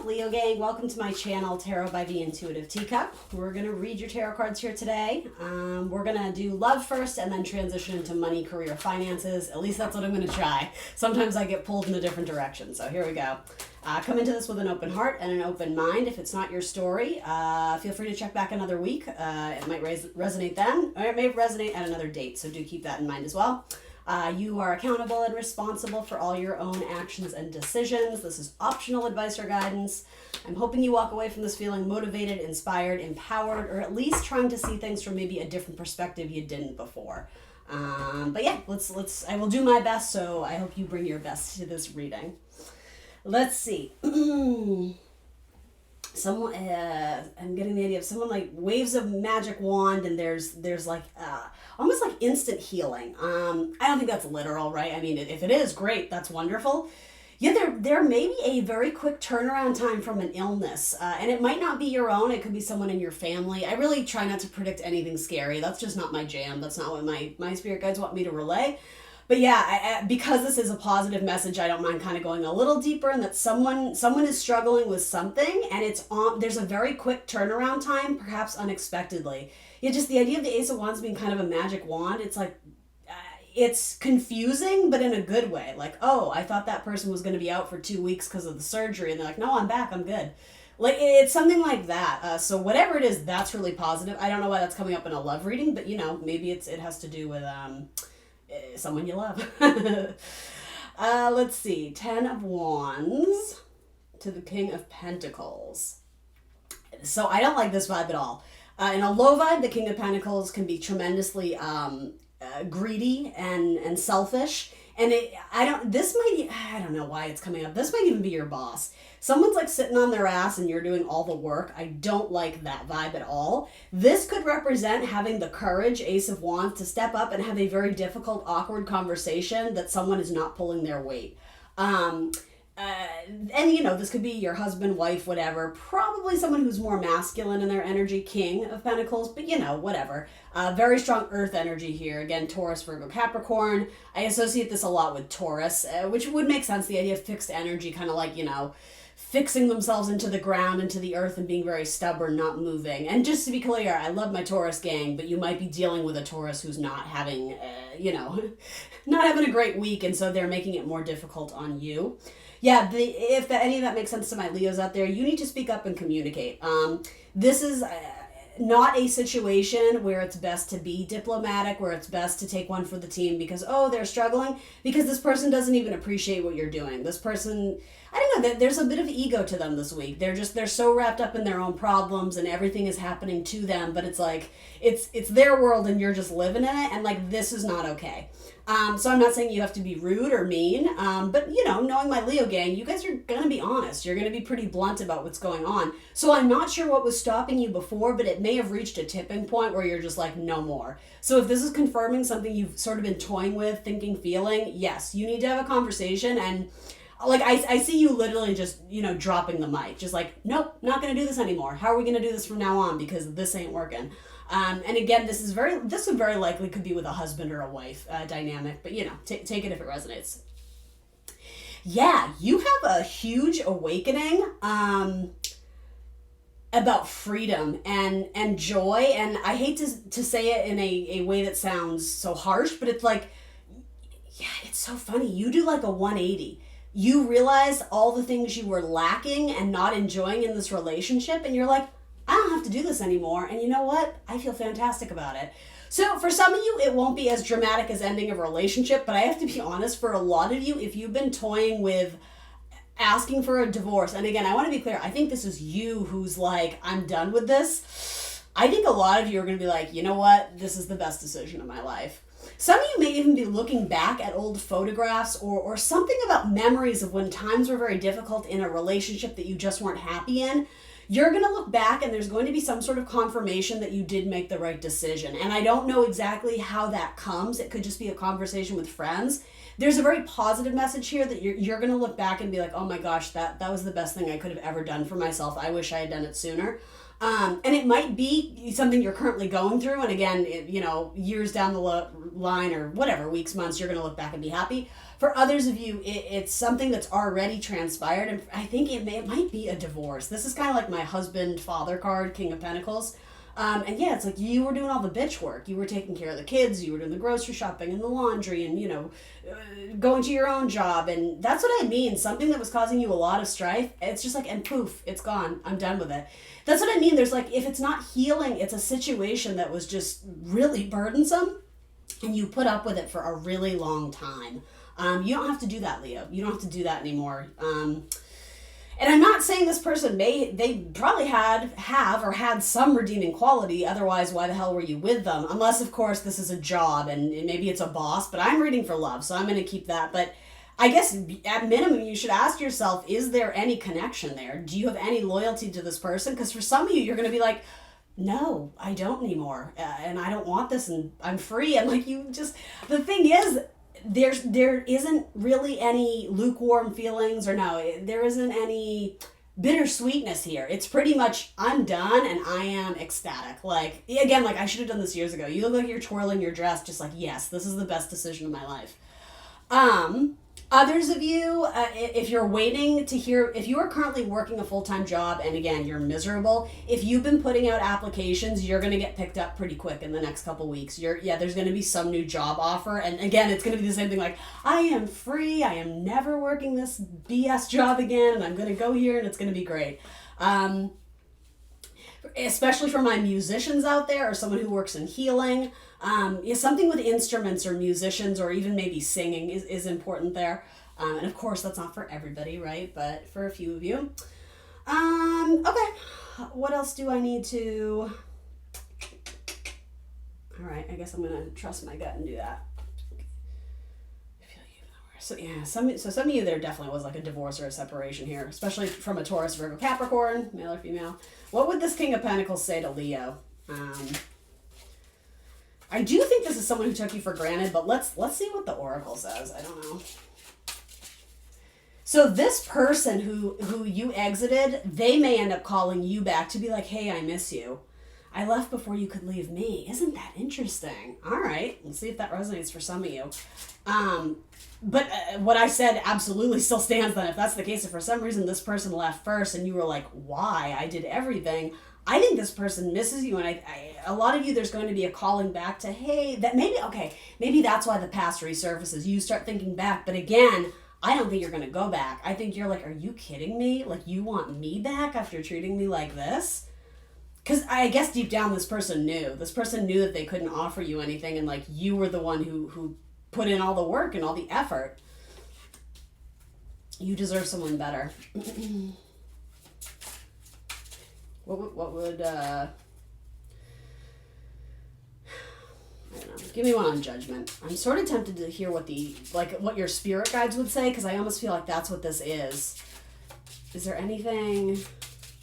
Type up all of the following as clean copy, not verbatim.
up, Leo gang? Welcome to my channel, Tarot by the Intuitive Teacup. We're going to read your tarot cards here today. We're going to do love first and then transition into money, career, finances. At least that's what I'm going to try. Sometimes I get pulled in a different direction, so here we go. Come into this with an open heart and an open mind. If it's not your story, feel free to check back another week. It might resonate then, or it may resonate at another date, so do keep that in mind as well. You are accountable and responsible for all your own actions and decisions. This is optional advice or guidance. I'm hoping you walk away from this feeling motivated, inspired, empowered, or at least trying to see things from maybe a different perspective you didn't before. But yeah, I will do my best, so I hope you bring your best to this reading. Let's see. Someone, I'm getting the idea of someone like waves a magic wand and there's like almost like instant healing. I don't think that's literal, right? I mean, if it is, great, that's wonderful. Yeah, there may be a very quick turnaround time from an illness, and it might not be your own. It could be someone in your family. I really try not to predict anything scary. That's just not my jam. That's not what my spirit guides want me to relay. But yeah, because this is a positive message, I don't mind kind of going a little deeper in that someone is struggling with something, and there's a very quick turnaround time, perhaps unexpectedly. Yeah, just the idea of the Ace of Wands being kind of a magic wand, it's like, it's confusing, but in a good way. Like, oh, I thought that person was going to be out for 2 weeks because of the surgery, and they're like, no, I'm back, I'm good. Like, it's something like that. So whatever it is, that's really positive. I don't know why that's coming up in a love reading, but maybe it has to do with someone you love. Let's see. 10 of Wands to the King of Pentacles. So I don't like this vibe at all. In a low vibe, the King of Pentacles can be tremendously greedy and selfish. And I don't know why it's coming up. This might even be your boss. Someone's like sitting on their ass and you're doing all the work. I don't like that vibe at all. This could represent having the courage, Ace of Wands, to step up and have a very difficult, awkward conversation that someone is not pulling their weight. And this could be your husband, wife, whatever. Probably someone who's more masculine in their energy, King of Pentacles, but whatever. Very strong earth energy here. Again, Taurus, Virgo, Capricorn. I associate this a lot with Taurus, which would make sense. The idea of fixed energy, kind of like, fixing themselves into the ground, into the earth, and being very stubborn, not moving. And just to be clear, I love my Taurus gang, but you might be dealing with a Taurus who's not having, not having a great week, and so they're making it more difficult on you. Yeah, if any of that makes sense to my Leos out there, you need to speak up and communicate. This is not a situation where it's best to be diplomatic, where it's best to take one for the team because, they're struggling, because this person doesn't even appreciate what you're doing. This person, I don't know, there's a bit of ego to them this week. They're so wrapped up in their own problems and everything is happening to them, but it's like, it's their world and you're just living in it, and like, this is not okay. So I'm not saying you have to be rude or mean, but knowing my Leo gang, you guys are going to be honest. You're going to be pretty blunt about what's going on. So I'm not sure what was stopping you before, but it may have reached a tipping point where you're just like, no more. So if this is confirming something you've sort of been toying with, thinking, feeling, yes, you need to have a conversation. And like, I see you literally just, dropping the mic, just like, nope, not going to do this anymore. How are we going to do this from now on? Because this ain't working. And again, this would very likely could be with a husband or a wife dynamic, but take it if it resonates. Yeah, you have a huge awakening about freedom and joy, and I hate to say it in a way that sounds so harsh, but it's like, yeah, it's so funny. You do like a 180. You realize all the things you were lacking and not enjoying in this relationship, and you're like, I don't have to do this anymore. And you know what? I feel fantastic about it. So for some of you, it won't be as dramatic as ending a relationship, but I have to be honest, for a lot of you, if you've been toying with asking for a divorce, and again, I want to be clear, I think this is you who's like, I'm done with this. I think a lot of you are going to be like, you know what? This is the best decision of my life. Some of you may even be looking back at old photographs or something about memories of when times were very difficult in a relationship that you just weren't happy in. You're going to look back and there's going to be some sort of confirmation that you did make the right decision. And I don't know exactly how that comes. It could just be a conversation with friends. There's a very positive message here that you're going to look back and be like, oh my gosh, that was the best thing I could have ever done for myself. I wish I had done it sooner. And it might be something you're currently going through. And again, years down the line or whatever, weeks, months, you're going to look back and be happy. For For others of you, it's something that's already transpired, and I think it might be a divorce. This is kind of like my husband, father card, King of Pentacles. And yeah, it's like you were doing all the bitch work. You were taking care of the kids, you were doing the grocery shopping and the laundry and, going to your own job. And that's what I mean. Something that was causing you a lot of strife, it's just like, and poof, it's gone. I'm done with it. That's what I mean. There's like, if it's not healing, it's a situation that was just really burdensome and you put up with it for a really long time. You don't have to do that, Leo. You don't have to do that anymore. And I'm not saying this person they probably have or had some redeeming quality. Otherwise, why the hell were you with them? Unless, of course, this is a job and maybe it's a boss, but I'm reading for love, so I'm going to keep that. But I guess at minimum, you should ask yourself, is there any connection there? Do you have any loyalty to this person? Because for some of you, you're going to be like, no, I don't anymore. And I don't want this and I'm free. And like the thing is, there isn't really any lukewarm feelings there isn't any bittersweetness here. It's pretty much, I'm done and I am ecstatic. Like, again, like I should have done this years ago. You look like you're twirling your dress, just like, yes, this is the best decision of my life. Others of you, if you're waiting to hear, if you are currently working a full-time job and again, you're miserable, if you've been putting out applications, you're going to get picked up pretty quick in the next couple weeks. There's going to be some new job offer. And again, it's going to be the same thing like, I am free. I am never working this BS job again. And I'm going to go here and it's going to be great. Especially for my musicians out there or someone who works in healing. Something with instruments or musicians or even maybe singing is important there. And of course, that's not for everybody, right? But for a few of you. Okay. What else do I need to... All right, I guess I'm going to trust my gut and do that. So yeah, some of you, there definitely was like a divorce or a separation here, especially from a Taurus, Virgo, Capricorn, male or female. What would this King of Pentacles say to Leo? I do think this is someone who took you for granted, but let's see what the Oracle says. I don't know. So this person who you exited, they may end up calling you back to be like, hey, I miss you. I left before you could leave me. Isn't that interesting? All right. Let's see if that resonates for some of you. But what I said absolutely still stands then. If that's the case, if for some reason this person left first and you were like, why? I did everything. I think this person misses you. And a lot of you, there's going to be a calling back to, hey, that maybe that's why the past resurfaces. You start thinking back. But again, I don't think you're going to go back. I think you're like, are you kidding me? Like, you want me back after treating me like this? Because I guess deep down this person knew. This person knew that they couldn't offer you anything. And like, you were the one who put in all the work and all the effort. You deserve someone better. What would I don't know. Give me one on judgment. I'm sort of tempted to hear what your spirit guides would say, because I almost feel like that's what this is. Is there anything?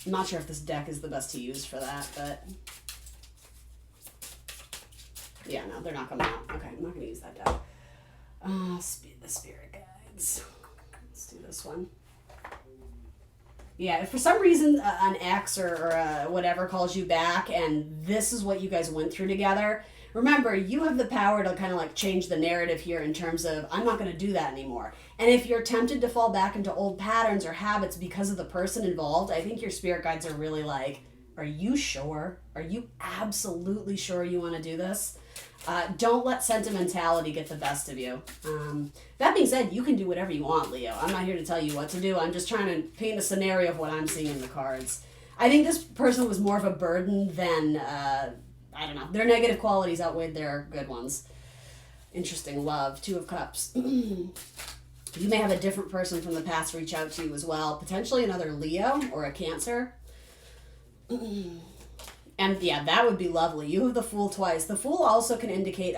I'm not sure if this deck is the best to use for that, but yeah, no, they're not coming out. Okay, I'm not going to use that deck. The spirit guides. Let's do this one. Yeah, if for some reason an ex or whatever calls you back and this is what you guys went through together, remember, you have the power to kind of like change the narrative here in terms of, I'm not going to do that anymore. And if you're tempted to fall back into old patterns or habits because of the person involved, I think your spirit guides are really like, are you sure? Are you absolutely sure you want to do this? Don't let sentimentality get the best of you. That being said, you can do whatever you want, Leo. I'm not here to tell you what to do. I'm just trying to paint a scenario of what I'm seeing in the cards. I think this person was more of a burden than, I don't know, their negative qualities outweighed their good ones. Interesting. Love. 2 of Cups. You may have a different person from the past reach out to you as well. Potentially another Leo or a Cancer. And yeah, that would be lovely. You have the Fool twice. The Fool also can indicate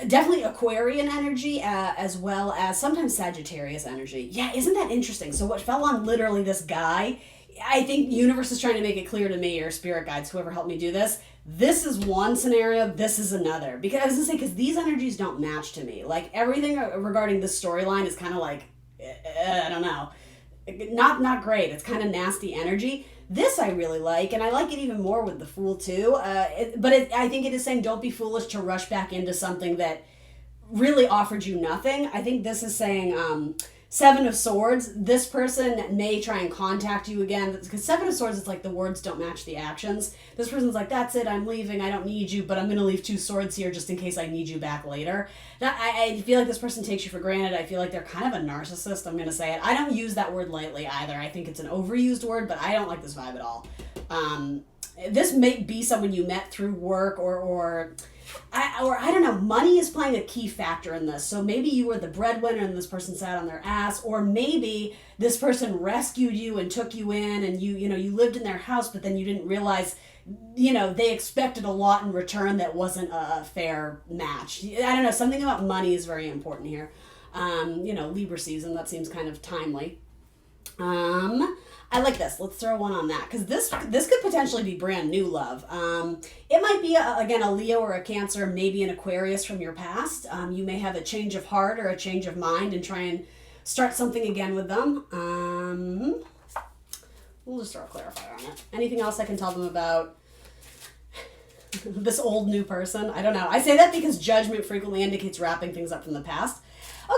definitely Aquarian energy as well as sometimes Sagittarius energy. Yeah, isn't that interesting? So what fell on literally this guy, I think the universe is trying to make it clear to me, or spirit guides, whoever helped me do this. This is one scenario, this is another. Because I was going to say, because these energies don't match to me. Like everything regarding this storyline is kind of like, I don't know, not great. It's kind of nasty energy. This I really like, and I like it even more with the Fool too. I think it is saying don't be foolish to rush back into something that really offered you nothing. I think this is saying, Seven of Swords, this person may try and contact you again, because Seven of Swords is like the words don't match the actions. This person's like, that's it, I'm leaving, I don't need you, but I'm going to leave 2 swords here just in case I need you back later. I feel like this person takes you for granted. I feel like they're kind of a narcissist, I'm going to say it. I don't use that word lightly either. I think it's an overused word, but I don't like this vibe at all. This may be someone you met through work or I don't know, money is playing a key factor in this. So maybe you were the breadwinner and this person sat on their ass, or maybe this person rescued you and took you in and you lived in their house, but then you didn't realize, they expected a lot in return that wasn't a fair match. I don't know, something about money is very important here. Libra season, that seems kind of timely. I like this. Let's throw one on that, because this could potentially be brand new love. It might be, again, a Leo or a Cancer, maybe an Aquarius from your past. You may have a change of heart or a change of mind and try and start something again with them. We'll just throw a clarifier on it. Anything else I can tell them about this old new person? I don't know. I say that because judgment frequently indicates wrapping things up from the past.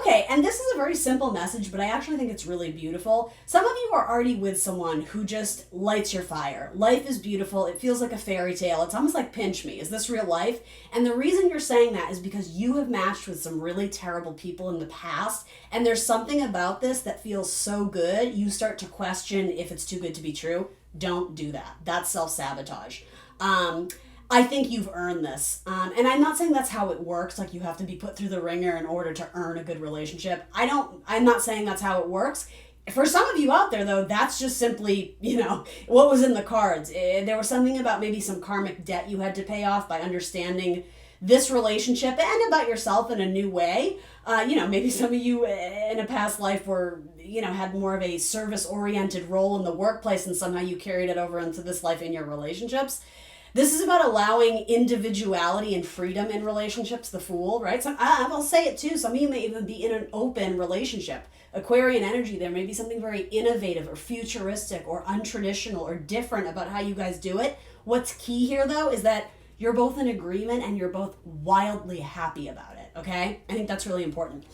Okay, and this is a very simple message, but I actually think it's really beautiful. Some of you are already with someone who just lights your fire. Life is beautiful. It feels like a fairy tale. It's almost like pinch me. Is this real life? And the reason you're saying that is because you have matched with some really terrible people in the past, and there's something about this that feels so good, you start to question if it's too good to be true. Don't do that. That's self-sabotage. I think you've earned this. And I'm not saying that's how it works, like you have to be put through the ringer in order to earn a good relationship. I'm not saying that's how it works. For some of you out there, though, that's just simply, what was in the cards. There was something about maybe some karmic debt you had to pay off by understanding this relationship and about yourself in a new way. Maybe some of you in a past life were, had more of a service-oriented role in the workplace, and somehow you carried it over into this life in your relationships. This is about allowing individuality and freedom in relationships, the Fool, right? So I'll say it too. Some of you may even be in an open relationship. Aquarian energy, there may be something very innovative or futuristic or untraditional or different about how you guys do it. What's key here, though, is that you're both in agreement and you're both wildly happy about it, okay? I think that's really important.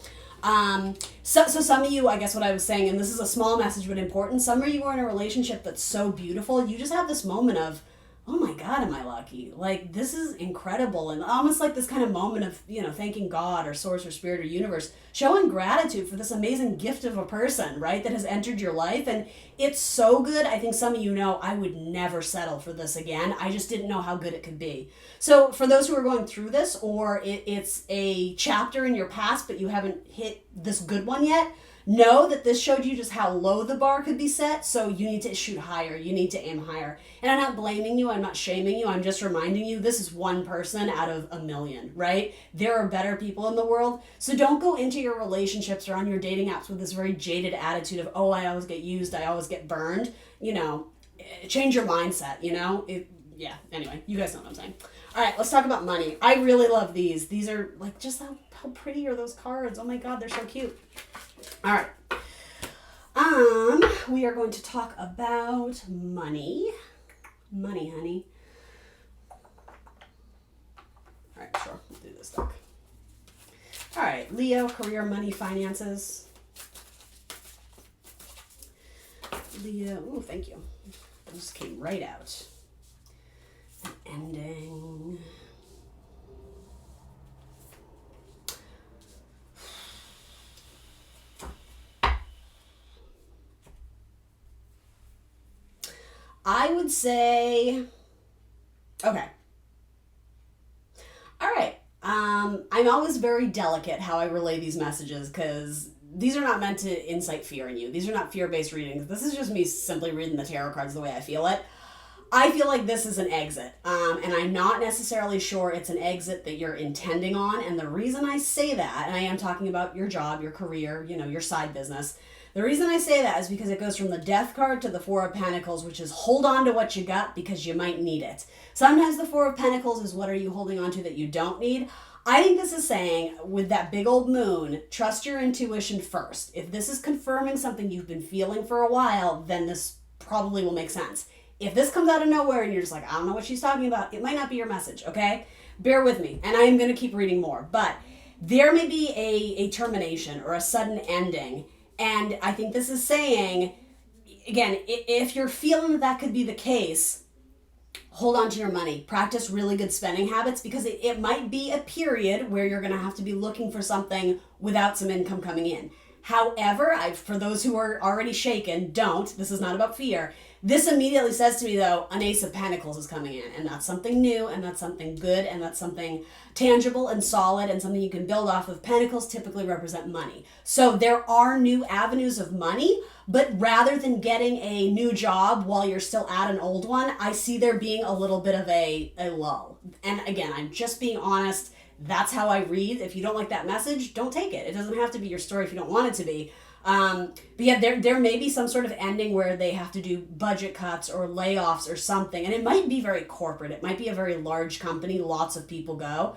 So some of you, I guess what I was saying, and this is a small message but important, some of you are in a relationship that's so beautiful, you just have this moment of, oh my God, am I lucky? Like, this is incredible. And almost like this kind of moment of, thanking God or source or spirit or universe, showing gratitude for this amazing gift of a person, right, that has entered your life. And it's so good. I think some of you know I would never settle for this again. I just didn't know how good it could be. So for those who are going through this, or it's a chapter in your past, but you haven't hit this good one yet, know that this showed you just how low the bar could be set, so you need to shoot higher. You need to aim higher. And I'm not blaming you. I'm not shaming you. I'm just reminding you this is one person out of a million, right? There are better people in the world. So don't go into your relationships or on your dating apps with this very jaded attitude of, oh, I always get used. I always get burned. Change your mindset, Anyway, you guys know what I'm saying. All right, let's talk about money. I really love these. These are like, just how pretty are those cards? Oh my God, they're so cute. All right. We are going to talk about money. Money, honey. All right, sure. We'll do this deck. All right, Leo, career, money, finances. Leo, oh, thank you. Those came right out. An ending. I would say, okay. All right. I'm always very delicate how I relay these messages because these are not meant to incite fear in you. These are not fear-based readings. This is just me simply reading the tarot cards the way I feel it. I feel like this is an exit, and I'm not necessarily sure it's an exit that you're intending on. And the reason I say that, and I am talking about your job, your career, your side business, the reason I say that is because it goes from the Death card to the Four of Pentacles, which is hold on to what you got because you might need it. Sometimes the Four of Pentacles is what are you holding on to that you don't need. I think this is saying, with that big old moon, trust your intuition first. If this is confirming something you've been feeling for a while, then this probably will make sense. If this comes out of nowhere and you're just like, I don't know what she's talking about, it might not be your message, okay? Bear with me, and I am going to keep reading more. But there may be a termination or a sudden ending. And I think this is saying, again, if you're feeling that could be the case, hold on to your money. Practice really good spending habits, because it might be a period where you're going to have to be looking for something without some income coming in. However, for those who are already shaken, don't. This is not about fear. This immediately says to me, though, an Ace of Pentacles is coming in, and that's something new, and that's something good, and that's something tangible and solid, and something you can build off of. Pentacles typically represent money. So there are new avenues of money, but rather than getting a new job while you're still at an old one, I see there being a little bit of a lull. And again, I'm just being honest. That's how I read. If you don't like that message, don't take it. It doesn't have to be your story if you don't want it to be. But yeah, there may be some sort of ending where they have to do budget cuts or layoffs or something. And it might be very corporate. It might be a very large company. Lots of people go.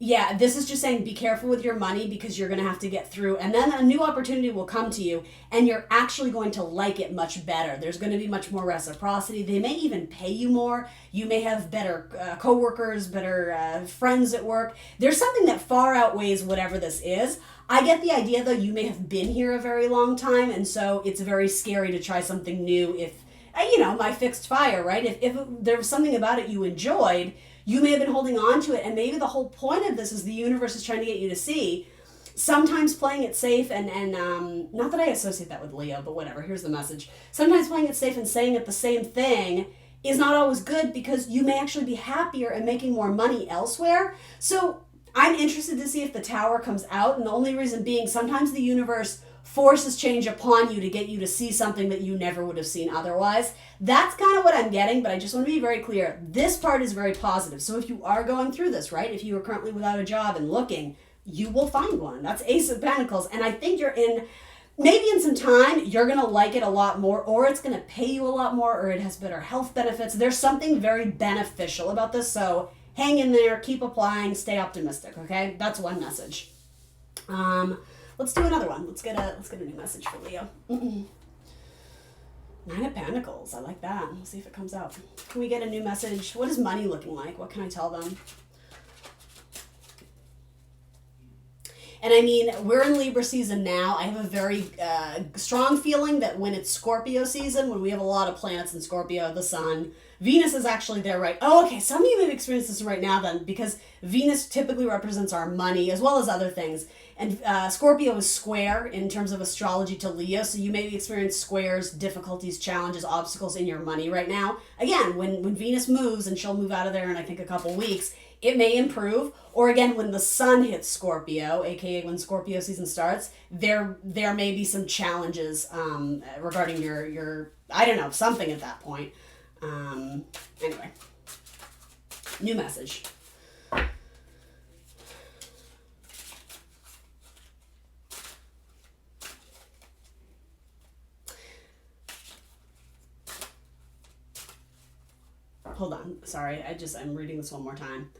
Yeah, this is just saying be careful with your money, because you're going to have to get through. And then a new opportunity will come to you, and you're actually going to like it much better. There's going to be much more reciprocity. They may even pay you more. You may have better coworkers, better friends at work. There's something that far outweighs whatever this is. I get the idea, though, you may have been here a very long time, and so it's very scary to try something new if, my fixed fire, right? If there was something about it you enjoyed, you may have been holding on to it, and maybe the whole point of this is the universe is trying to get you to see sometimes playing it safe and not that I associate that with Leo, but whatever, here's the message. Sometimes playing it safe and saying it the same thing is not always good, because you may actually be happier and making more money elsewhere. So I'm interested to see if the Tower comes out, and the only reason being sometimes the universe forces change upon you to get you to see something that you never would have seen otherwise. That's kind of what I'm getting, but I just want to be very clear. This part is very positive. So if you are going through this, right, if you are currently without a job and looking, you will find one. That's Ace of Pentacles. And I think maybe in some time, you're going to like it a lot more, or it's going to pay you a lot more, or it has better health benefits. There's something very beneficial about this. So hang in there, keep applying, stay optimistic, okay? That's one message. Let's do another one. Let's get a new message for Leo. 9 of Pentacles. I like that. We'll see if it comes out. Can we get a new message? What is money looking like? What can I tell them? And I mean, we're in Libra season now. I have a very strong feeling that when it's Scorpio season, when we have a lot of planets in Scorpio, the sun, Venus is actually there, right? Oh, okay. Some of you may experience this right now then, because Venus typically represents our money as well as other things. And Scorpio is square in terms of astrology to Leo, so you may experience squares, difficulties, challenges, obstacles in your money right now. Again, when Venus moves, and she'll move out of there in I think a couple weeks, it may improve. Or again, when the sun hits Scorpio, aka when Scorpio season starts, there may be some challenges regarding your I don't know, something at that point. Anyway, new message. Hold on, sorry, I'm reading this one more time.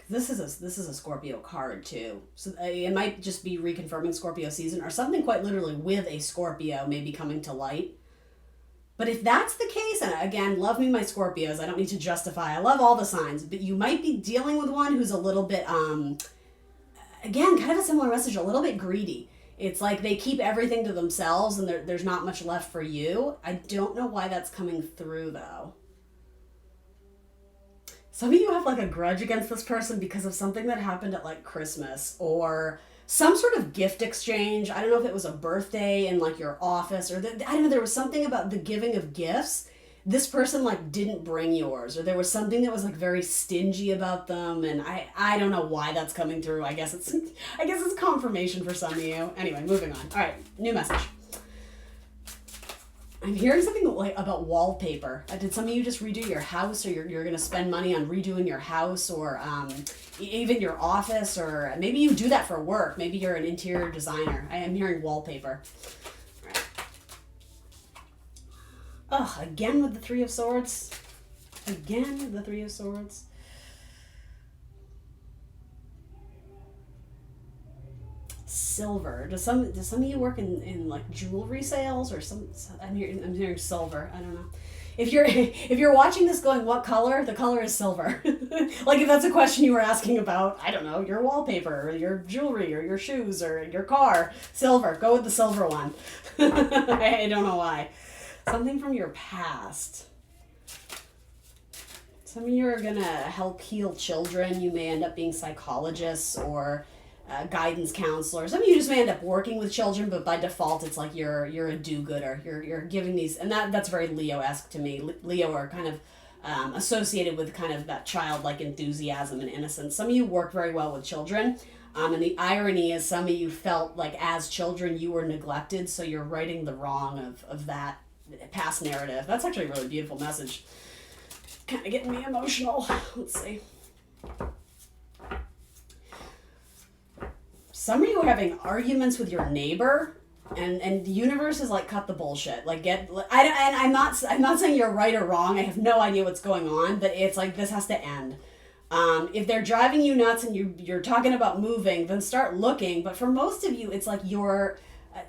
This is a Scorpio card too, so it might just be reconfirming Scorpio season, or something quite literally with a Scorpio maybe coming to light. But if that's the case, and again, love me my Scorpios, I don't need to justify, I love all the signs, but you might be dealing with one who's a little bit, again, kind of a similar message, a little bit greedy. It's like they keep everything to themselves, and there's not much left for you. I don't know why that's coming through though. Some of you have like a grudge against this person because of something that happened at like Christmas, or some sort of gift exchange. I don't know if it was a birthday in like your office, or I don't know, there was something about the giving of gifts. This person like didn't bring yours, or there was something that was like very stingy about them, and I don't know why that's coming through. I guess it's confirmation for some of you. Anyway, moving on. All right, new message. I'm hearing something like about wallpaper. Did some of you just redo your house, or you're going to spend money on redoing your house, or even your office, or maybe you do that for work. Maybe you're an interior designer. I am hearing wallpaper. All right. Oh, again with the Three of Swords. Again with the Three of Swords. silver. Does some of you work in like jewelry sales or some? I'm hearing silver. I don't know. If you're watching this going, what color? The color is silver. Like if that's a question you were asking about, I don't know, your wallpaper or your jewelry or your shoes or your car, silver. Go with the silver one. I don't know why. Something from your past. Some of you are going to help heal children. You may end up being psychologists or guidance counselors. Some of you just may end up working with children, but by default, it's like you're a do-gooder. You're giving these, and that's very Leo-esque to me. Leo are kind of associated with kind of that childlike enthusiasm and innocence. Some of you work very well with children. And the irony is some of you felt like as children you were neglected, so you're righting the wrong of that past narrative. That's actually a really beautiful message. Kind of getting me emotional. Let's see. Some of you are having arguments with your neighbor, and the universe is like, cut the bullshit. Like I'm not saying you're right or wrong. I have no idea what's going on, but it's like this has to end. If they're driving you nuts and you're talking about moving, then start looking. But for most of you, it's like you're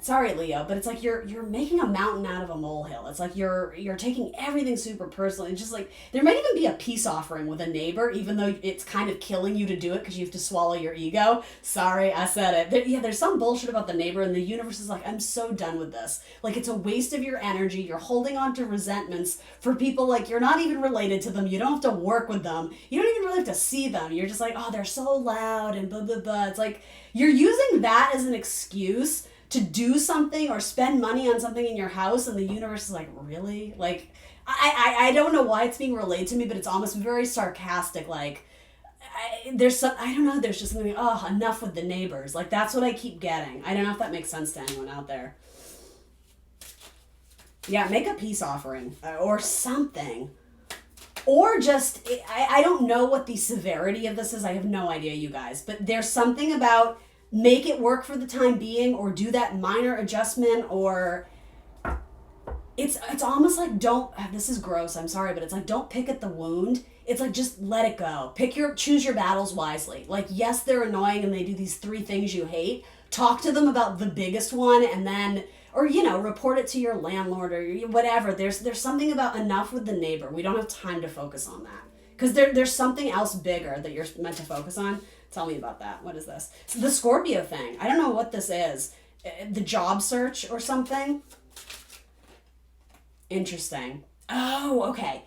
sorry, Leo, but it's like you're making a mountain out of a molehill. It's like you're taking everything super personally. It's just like there might even be a peace offering with a neighbor, even though it's kind of killing you to do it because you have to swallow your ego. Sorry, I said it. There's some bullshit about the neighbor, and the universe is like, I'm so done with this. Like it's a waste of your energy. You're holding on to resentments for people like you're not even related to them. You don't have to work with them. You don't even really have to see them. You're just like, oh, they're so loud and blah blah blah. It's like you're using that as an excuse to do something or spend money on something in your house, and the universe is like, really? Like, I don't know why it's being relayed to me, but it's almost very sarcastic. Like, there's just something, enough with the neighbors. Like, that's what I keep getting. I don't know if that makes sense to anyone out there. Yeah, make a peace offering or something. Or just, I don't know what the severity of this is. I have no idea, you guys. But there's something about make it work for the time being, or do that minor adjustment, or it's almost like this is gross, I'm sorry, but it's like don't pick at the wound. It's like just let it go. Choose your battles wisely. Like, yes, they're annoying and they do these 3 things you hate. Talk to them about the biggest one, and then, or report it to your landlord or whatever. There's something about enough with the neighbor. We don't have time to focus on that because there's something else bigger that you're meant to focus on. Tell me about that. What is this? It's the Scorpio thing. I don't know what this is. The job search or something? Interesting. Oh, okay.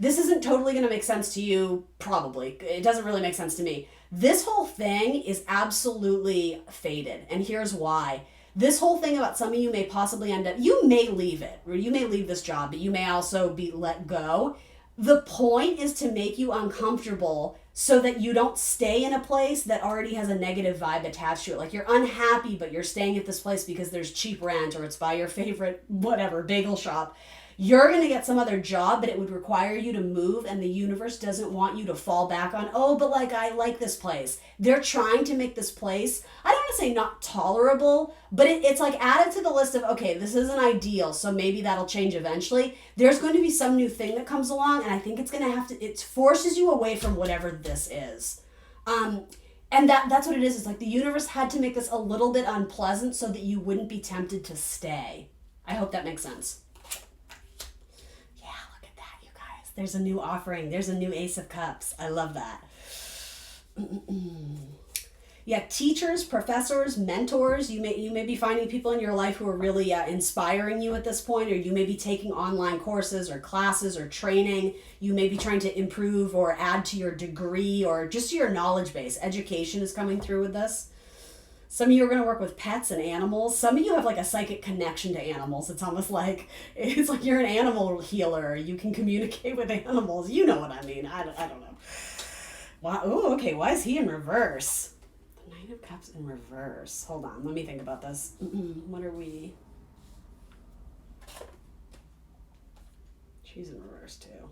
This isn't totally going to make sense to you, probably. It doesn't really make sense to me. This whole thing is absolutely fated, and here's why. This whole thing about some of you may possibly end up, you may leave it, or you may leave this job, but you may also be let go. The point is to make you uncomfortable so that you don't stay in a place that already has a negative vibe attached to it. Like you're unhappy, but you're staying at this place because there's cheap rent or it's by your favorite, whatever, bagel shop. You're going to get some other job, but it would require you to move, and the universe doesn't want you to fall back on, but like, I like this place. They're trying to make this place, I don't want to say not tolerable, but it's like added to the list of, okay, this isn't ideal, so maybe that'll change eventually. There's going to be some new thing that comes along, and I think it's going to it forces you away from whatever this is. And that's what it is. It's like the universe had to make this a little bit unpleasant so that you wouldn't be tempted to stay. I hope that makes sense. There's a new offering. There's a new Ace of Cups. I love that. Yeah, teachers, professors, mentors. You may be finding people in your life who are really inspiring you at this point, or you may be taking online courses or classes or training. You may be trying to improve or add to your degree or just to your knowledge base. Education is coming through with this. Some of you are going to work with pets and animals. Some of you have like a psychic connection to animals. It's almost like, it's like you're an animal healer. You can communicate with animals. You know what I mean. I don't know. Wow. Oh, okay. Why is he in reverse? The Nine of Cups in reverse. Hold on. Let me think about this. What are we? She's in reverse too.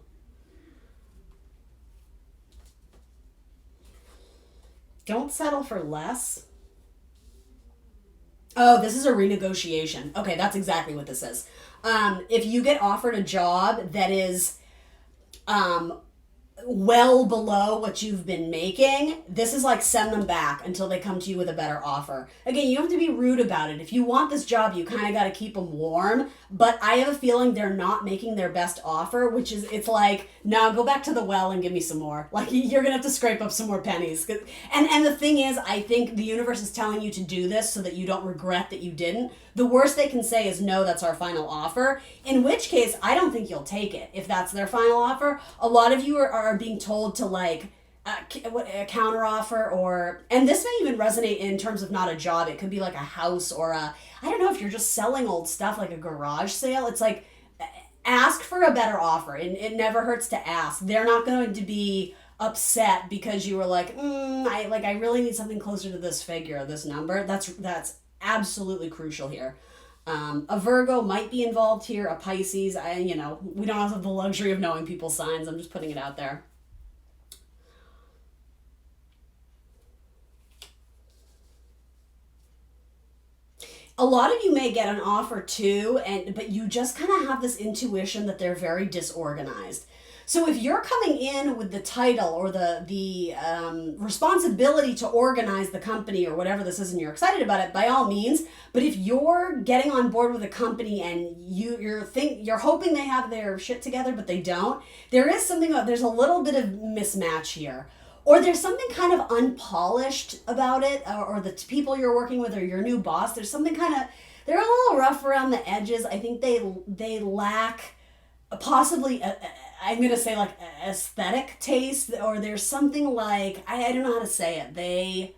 Don't settle for less. Oh, this is a renegotiation. Okay, that's exactly what this is. If you get offered a job that is well below what you've been making, this is like send them back until they come to you with a better offer. Again, you don't have to be rude about it. If you want this job, you kind of got to keep them warm. But I have a feeling they're not making their best offer, which is, it's like, no, go back to the well and give me some more. Like, you're going to have to scrape up some more pennies. And the thing is, I think the universe is telling you to do this so that you don't regret that you didn't. The worst they can say is, no, that's our final offer. In which case, I don't think you'll take it if that's their final offer. A lot of you are being told to like a counter offer, or, and this may even resonate in terms of not a job. It could be like a house or a, I don't know, if you're just selling old stuff, like a garage sale. It's like, ask for a better offer. It never hurts to ask. They're not going to be upset because you were like, I really need something closer to this figure, this number. That's absolutely crucial here. A Virgo might be involved here, a Pisces. We don't have the luxury of knowing people's signs. I'm just putting it out there. A lot of you may get an offer too, but you just kind of have this intuition that they're very disorganized. So if you're coming in with the title or the responsibility to organize the company or whatever this is, and you're excited about it, by all means. But if you're getting on board with a company and you're hoping they have their shit together, but they don't, there's a little bit of mismatch here. Or there's something kind of unpolished about it, or the people you're working with, or your new boss. There's something they're a little rough around the edges. I think they lack possibly, I'm going to say like aesthetic taste, or there's something like, I don't know how to say it.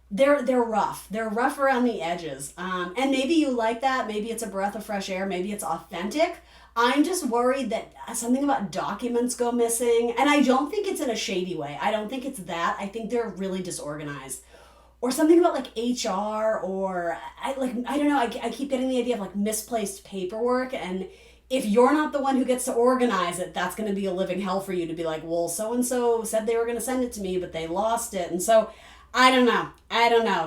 They're rough. They're rough around the edges. And maybe you like that. Maybe it's a breath of fresh air. Maybe it's authentic. I'm just worried that something about documents go missing. And I don't think it's in a shady way. I don't think it's that. I think they're really disorganized. Or something about like HR, or I don't know. I keep getting the idea of like misplaced paperwork. And if you're not the one who gets to organize it, that's going to be a living hell for you to be like, well, so-and-so said they were going to send it to me, but they lost it. And so I don't know.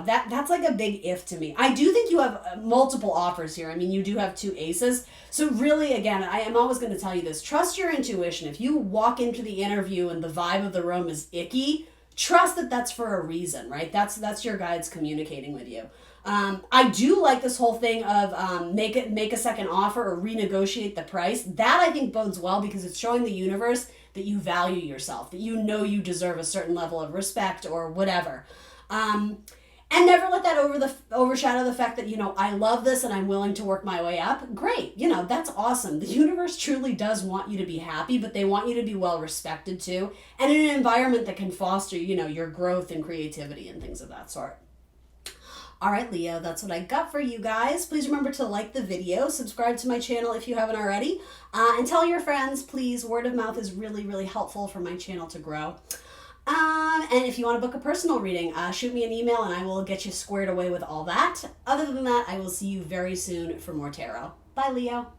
That's like a big if to me. I do think you have multiple offers here. I mean, you do have 2 aces. So really, again, I am always going to tell you this. Trust your intuition. If you walk into the interview and the vibe of the room is icky, trust that that's for a reason, right? That's your guides communicating with you. I do like this whole thing of make a second offer or renegotiate the price. That I think bodes well because it's showing the universe that you value yourself, that you know you deserve a certain level of respect or whatever. And never let that overshadow the fact that, I love this and I'm willing to work my way up. Great. That's awesome. The universe truly does want you to be happy, but they want you to be well respected too. And in an environment that can foster, your growth and creativity and things of that sort. All right, Leo, that's what I got for you guys. Please remember to like the video, subscribe to my channel if you haven't already, and tell your friends, please. Word of mouth is really, really helpful for my channel to grow. And if you want to book a personal reading, shoot me an email and I will get you squared away with all that. Other than that, I will see you very soon for more tarot. Bye, Leo.